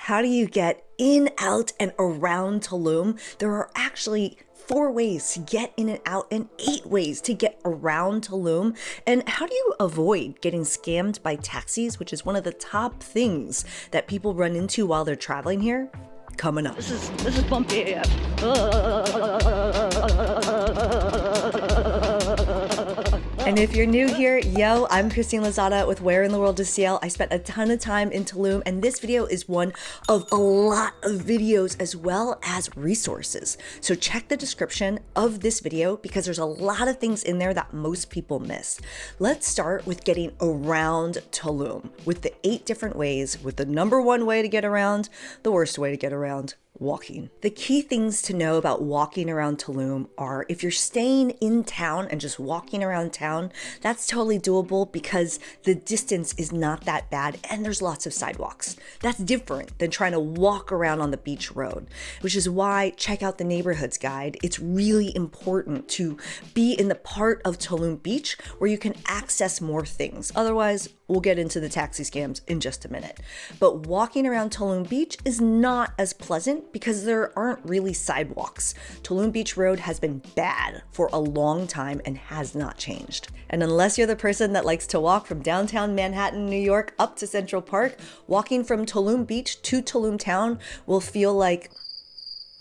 how do you get in, out, and around Tulum? There are actually 4 ways to get in and out and 8 ways to get around Tulum. And how do you avoid getting scammed by taxis, which is one of the top things that people run into while they're traveling here? Coming up. This is bumpy. And if you're new here, yo, I'm Christine Lozada with Where in the World is CL. I spent a ton of time in Tulum, and this video is one of a lot of videos as well as resources. So check the description of this video because there's a lot of things in there that most people miss. Let's start with getting around Tulum with the 8 different ways, with the number 1 way to get around, the worst way to get around, walking. The key things to know about walking around Tulum are if you're staying in town and just walking around town, that's totally doable because the distance is not that bad and there's lots of sidewalks. That's different than trying to walk around on the beach road, which is why check out the neighborhoods guide. It's really important to be in the part of Tulum Beach where you can access more things. Otherwise, we'll get into the taxi scams in just a minute. But walking around Tulum Beach is not as pleasant because there aren't really sidewalks. Tulum Beach Road has been bad for a long time and has not changed. And unless you're the person that likes to walk from downtown Manhattan, New York up to Central Park, walking from Tulum Beach to Tulum Town will feel like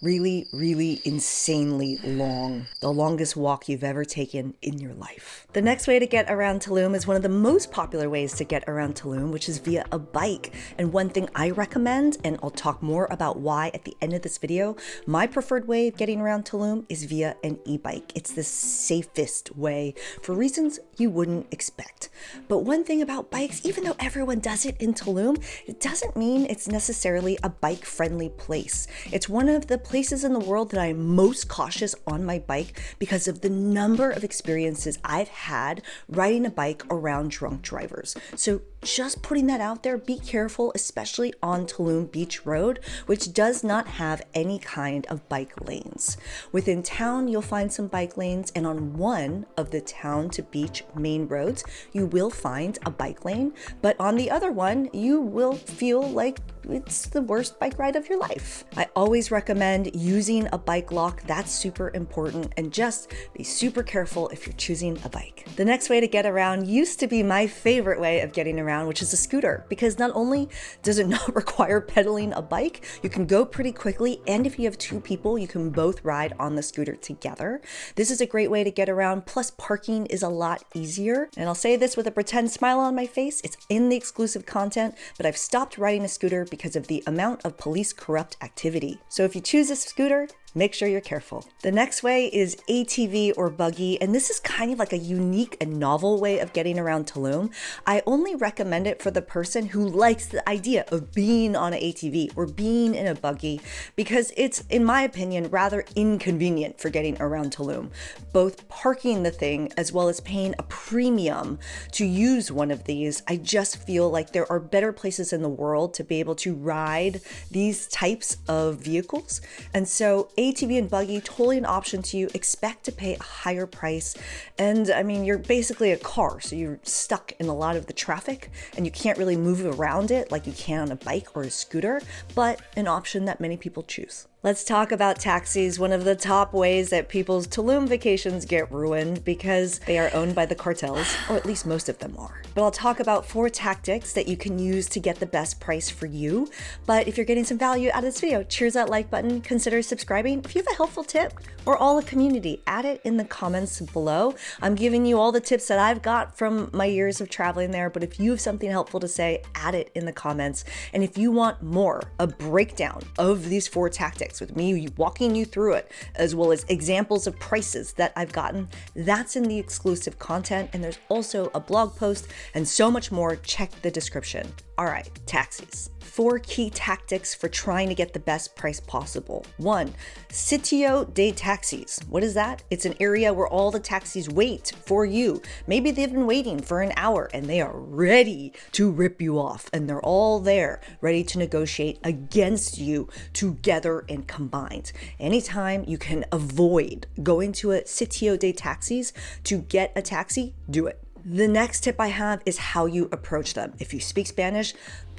really, really insanely long. The longest walk you've ever taken in your life. The next way to get around Tulum is one of the most popular ways to get around Tulum, which is via a bike. And one thing I recommend, and I'll talk more about why at the end of this video, my preferred way of getting around Tulum is via an e-bike. It's the safest way for reasons you wouldn't expect. But one thing about bikes, even though everyone does it in Tulum, it doesn't mean it's necessarily a bike-friendly place. It's one of the places in the world that I'm most cautious on my bike because of the number of experiences I've had riding a bike around drunk drivers. So just putting that out there, be careful, especially on Tulum Beach Road, which does not have any kind of bike lanes. Within town, you'll find some bike lanes, and on one of the town to beach main roads, you will find a bike lane, but on the other one, you will feel like it's the worst bike ride of your life. I always recommend using a bike lock. That's super important, and just be super careful if you're choosing a bike. The next way to get around used to be my favorite way of getting around, which is a scooter, because not only does it not require pedaling a bike, you can go pretty quickly, and if you have 2 people, you can both ride on the scooter together. This is a great way to get around, plus parking is a lot easier. And I'll say this with a pretend smile on my face, it's in the exclusive content, but I've stopped riding a scooter because of the amount of police corrupt activity. So if you choose a scooter, make sure you're careful. The next way is ATV or buggy, and this is kind of like a unique and novel way of getting around Tulum. I only recommend it for the person who likes the idea of being on an ATV or being in a buggy because it's, in my opinion, rather inconvenient for getting around Tulum. Both parking the thing as well as paying a premium to use one of these. I just feel like there are better places in the world to be able to ride these types of vehicles. And so ATV and buggy, totally an option to you. Expect to pay a higher price. And I mean, you're basically a car, so you're stuck in a lot of the traffic and you can't really move around it like you can on a bike or a scooter, but an option that many people choose. Let's talk about taxis, one of the top ways that people's Tulum vacations get ruined because they are owned by the cartels, or at least most of them are. But I'll talk about 4 tactics that you can use to get the best price for you. But if you're getting some value out of this video, cheers that like button, consider subscribing. If you have a helpful tip or all a community, add it in the comments below. I'm giving you all the tips that I've got from my years of traveling there, but if you have something helpful to say, add it in the comments. And if you want more, a breakdown of these 4 tactics, with me walking you through it, as well as examples of prices that I've gotten, that's in the exclusive content. And there's also a blog post and so much more. Check the description. All right, taxis. 4 key tactics for trying to get the best price possible. 1, sitio de taxis. What is that? It's an area where all the taxis wait for you. Maybe they've been waiting for an hour and they are ready to rip you off, and they're all there ready to negotiate against you together and combined. Anytime you can avoid going to a sitio de taxis to get a taxi, do it. The next tip I have is how you approach them. If you speak Spanish,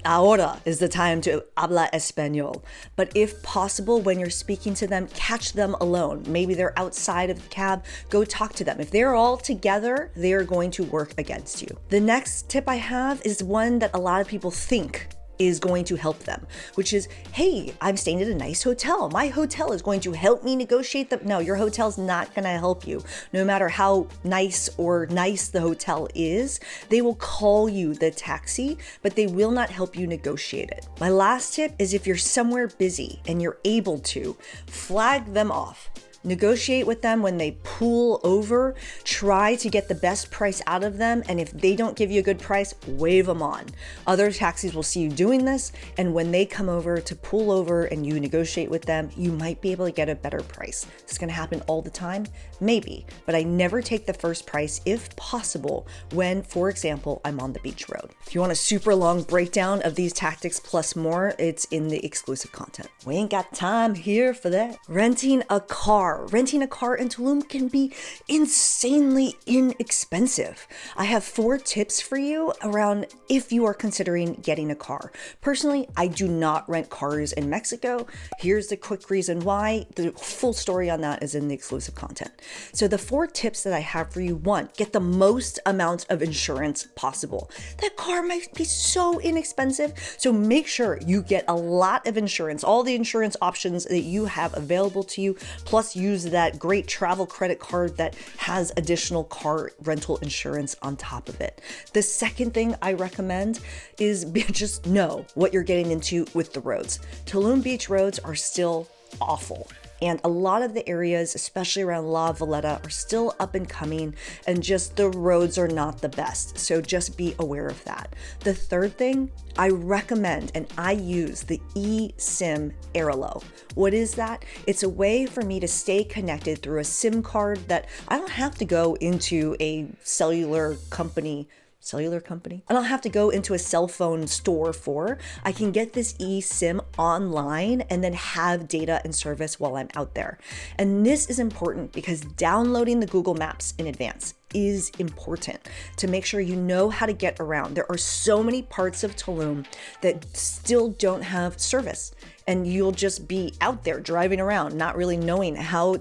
Ahora is the time to habla español. But if possible, when you're speaking to them, catch them alone. Maybe they're outside of the cab, go talk to them. If they're all together, they're going to work against you. The next tip I have is one that a lot of people think is going to help them, which is, hey, I'm staying at a nice hotel. My hotel is going to help me negotiate the... No, your hotel's not going to help you. No matter how nice the hotel is, they will call you the taxi, but they will not help you negotiate it. My last tip is if you're somewhere busy and you're able to, flag them off. Negotiate with them when they pull over, try to get the best price out of them, and if they don't give you a good price, wave them on. Other taxis will see you doing this, and when they come over to pull over and you negotiate with them, you might be able to get a better price. This is gonna happen all the time? Maybe, but I never take the first price if possible when, for example, I'm on the beach road. If you want a super long breakdown of these tactics plus more, it's in the exclusive content. We ain't got time here for that. Renting a car in Tulum can be insanely inexpensive. I have 4 tips for you around if you are considering getting a car. Personally, I do not rent cars in Mexico. Here's the quick reason why. The full story on that is in the exclusive content. So the 4 tips that I have for you: 1, get the most amount of insurance possible. That car might be so inexpensive, so make sure you get a lot of insurance, all the insurance options that you have available to you, plus use that great travel credit card that has additional car rental insurance on top of it. The second thing I recommend is just know what you're getting into with the roads. Tulum Beach roads are still awful. And a lot of the areas, especially around La Valletta, are still up and coming, and just the roads are not the best. So just be aware of that. The third thing, I recommend and I use the eSIM Airalo. What is that? It's a way for me to stay connected through a SIM card that I don't have to go into a cellular company. I don't have to go into a cell phone store for. I can get this eSIM online and then have data and service while I'm out there. And this is important because downloading the Google Maps in advance is important to make sure you know how to get around. There are so many parts of Tulum that still don't have service, and you'll just be out there driving around, not really knowing how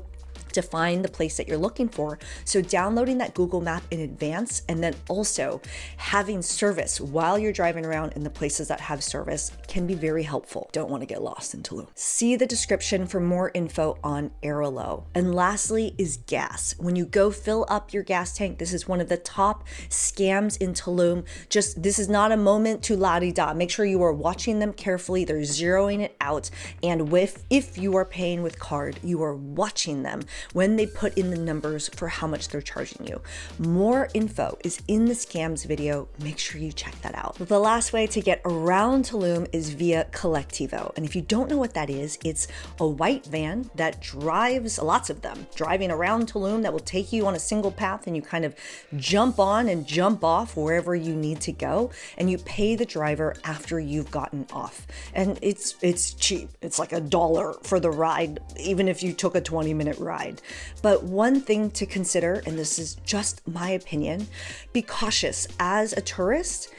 to find the place that you're looking for. So downloading that Google map in advance, and then also having service while you're driving around in the places that have service can be very helpful. Don't want to get lost in Tulum. See the description for more info on Airalo. And lastly is gas. When you go fill up your gas tank, this is one of the top scams in Tulum. This is not a moment to la-di-da. Make sure you are watching them carefully. They're zeroing it out. And if you are paying with card, you are watching them when they put in the numbers for how much they're charging you. More info is in the scams video. Make sure you check that out. The last way to get around Tulum is via Collectivo. And if you don't know what that is, it's a white van that drives, lots of them, driving around Tulum that will take you on a single path, and you kind of jump on and jump off wherever you need to go, and you pay the driver after you've gotten off. And it's cheap. It's like $1 for the ride, even if you took a 20-minute ride. But one thing to consider, and this is just my opinion, be cautious as a tourist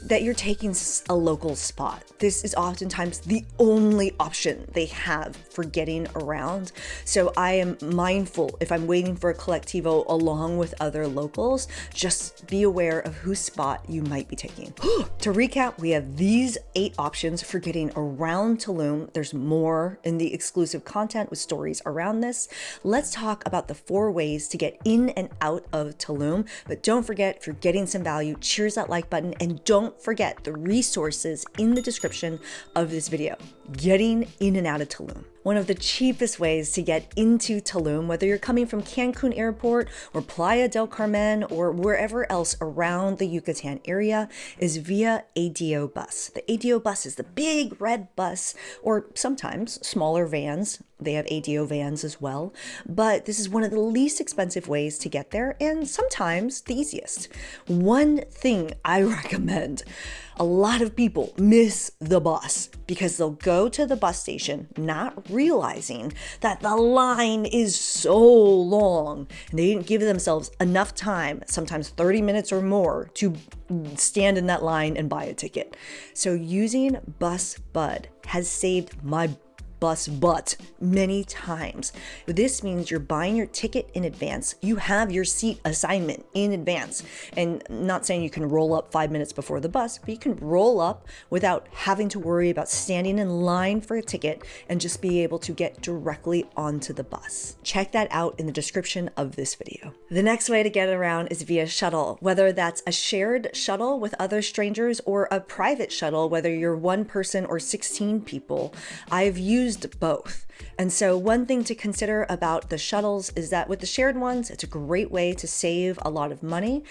that you're taking a local spot. This is oftentimes the only option they have for getting around. So I am mindful if I'm waiting for a Collectivo along with other locals, just be aware of whose spot you might be taking. To recap, we have these 8 options for getting around Tulum. There's more in the exclusive content with stories around this. Let's talk about the 4 ways to get in and out of Tulum. But don't forget, if you're getting some value, cheers that like button, and don't forget the resources in the description of this video. Getting in and out of Tulum. One of the cheapest ways to get into Tulum, whether you're coming from Cancun Airport or Playa del Carmen or wherever else around the Yucatan area, is via ADO bus. The ADO bus is the big red bus, or sometimes smaller vans. They have ADO vans as well, but this is one of the least expensive ways to get there, and sometimes the easiest. One thing I recommend: a lot of people miss the bus because they'll go to the bus station not realizing that the line is so long and they didn't give themselves enough time, sometimes 30 minutes or more, to stand in that line and buy a ticket. So using Bus Bud has saved my bus butt many times. This means you're buying your ticket in advance. You have your seat assignment in advance. And not saying you can roll up 5 minutes before the bus, but you can roll up without having to worry about standing in line for a ticket and just be able to get directly onto the bus. Check that out in the description of this video. The next way to get around is via shuttle, whether that's a shared shuttle with other strangers or a private shuttle, whether you're one person or 16 people. I've used both. And so one thing to consider about the shuttles is that with the shared ones, it's a great way to save a lot of money.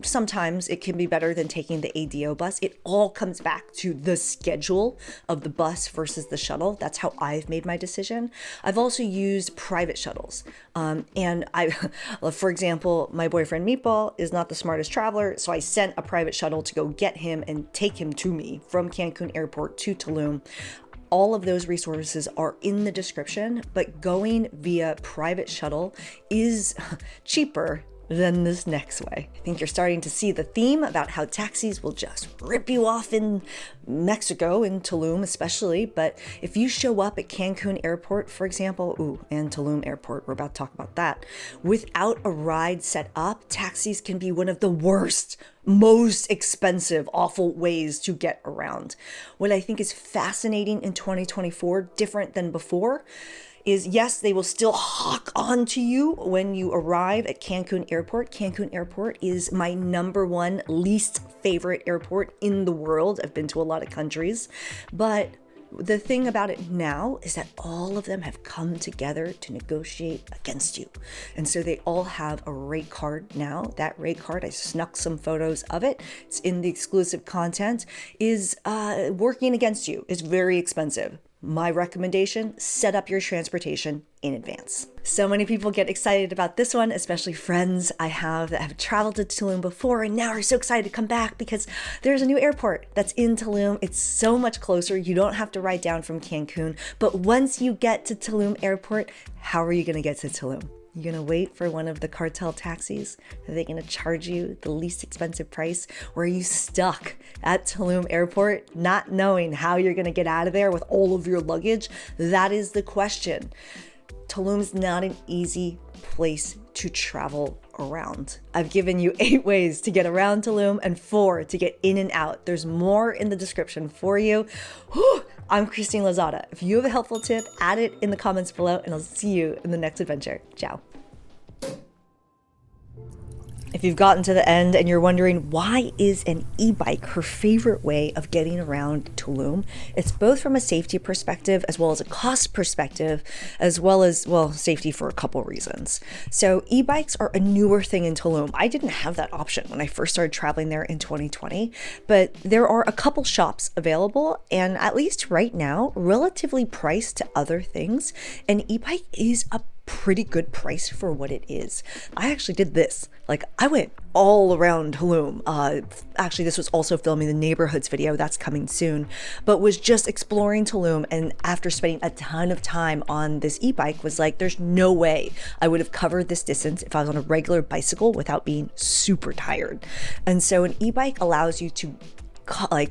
Sometimes it can be better than taking the ADO bus. It all comes back to the schedule of the bus versus the shuttle. That's how I've made my decision. I've also used private shuttles. And for example, my boyfriend Meatball is not the smartest traveler, so I sent a private shuttle to go get him and take him to me from Cancun Airport to Tulum. All of those resources are in the description, but going via private shuttle is cheaper than this next way. I think you're starting to see the theme about how taxis will just rip you off in Mexico, in Tulum especially. But if you show up at Cancun Airport, for example, and Tulum Airport, we're about to talk about that, without a ride set up, taxis can be one of the worst, most expensive, awful ways to get around. What I think is fascinating in 2024, different than before, is yes, they will still hawk on to you when you arrive at Cancun Airport. Cancun Airport is my #1 least favorite airport in the world. I've been to a lot of countries, but the thing about it now is that all of them have come together to negotiate against you. And so they all have a rate card now. That rate card, I snuck some photos of it. It's in the exclusive content, is working against you. It's very expensive. My recommendation, set up your transportation in advance. So many people get excited about this one, especially friends I have that have traveled to Tulum before and now are so excited to come back because there's a new airport that's in Tulum. It's so much closer. You don't have to ride down from Cancun. But once you get to Tulum Airport, how are you going to get to Tulum? You're going to wait for one of the cartel taxis? Are they going to charge you the least expensive price? Or are you stuck at Tulum Airport not knowing how you're going to get out of there with all of your luggage? That is the question. Tulum is not an easy place to travel around. I've given you 8 ways to get around Tulum and 4 to get in and out. There's more in the description for you. Whew, I'm Christine Lozada. If you have a helpful tip, add it in the comments below and I'll see you in the next adventure. Ciao. If you've gotten to the end and you're wondering why is an e-bike her favorite way of getting around Tulum, it's both from a safety perspective as well as a cost perspective, as well as, well, safety for a couple reasons. So e-bikes are a newer thing in Tulum. I didn't have that option when I first started traveling there in 2020, but there are a couple shops available, and at least right now, relatively priced to other things, an e-bike is a pretty good price for what it is. I actually did this. Like, I went all around Tulum. Actually, this was also filming the neighborhoods video that's coming soon, but was just exploring Tulum. And after spending a ton of time on this e-bike, was like, there's no way I would have covered this distance if I was on a regular bicycle without being super tired. And so an e-bike allows you to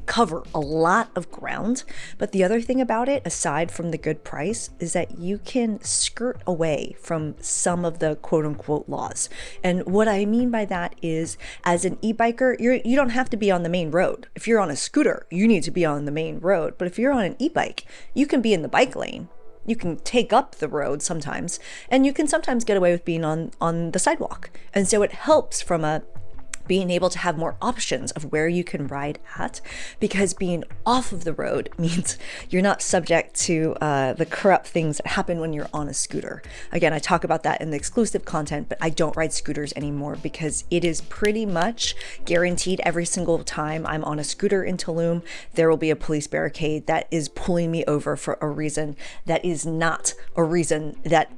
cover a lot of ground. But the other thing about it, aside from the good price, is that you can skirt away from some of the quote unquote laws. And what I mean by that is, as an e-biker, you don't have to be on the main road. If you're on a scooter, you need to be on the main road. But if you're on an e-bike, you can be in the bike lane. You can take up the road sometimes, and you can sometimes get away with being on the sidewalk. And so it helps from a being able to have more options of where you can ride at, because being off of the road means you're not subject to the corrupt things that happen when you're on a scooter. Again, I talk about that in the exclusive content, but I don't ride scooters anymore because it is pretty much guaranteed every single time I'm on a scooter in Tulum, there will be a police barricade that is pulling me over for a reason that is not a reason that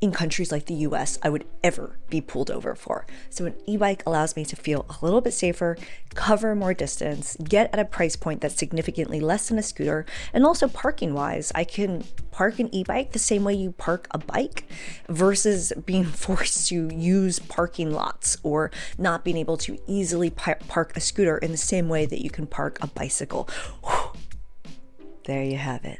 in countries like the US I would ever be pulled over for. So an e-bike allows me to feel a little bit safer, cover more distance, get at a price point that's significantly less than a scooter, and also parking wise, I can park an e-bike the same way you park a bike versus being forced to use parking lots or not being able to easily park a scooter in the same way that you can park a bicycle. There you have it.